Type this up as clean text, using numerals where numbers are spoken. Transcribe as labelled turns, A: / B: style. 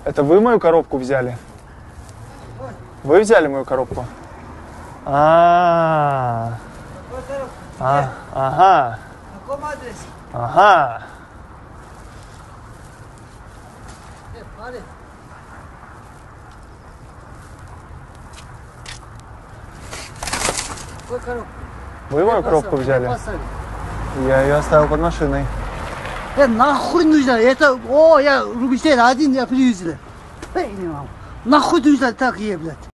A: Это вы мою коробку взяли? Вы взяли мою коробку? Ага. Ага. Вы мою коробку взяли? Я ее оставил под машиной.
B: Нахуй нужно? Это, я рубежден один, я привезли. Нахуй нужно так, блядь.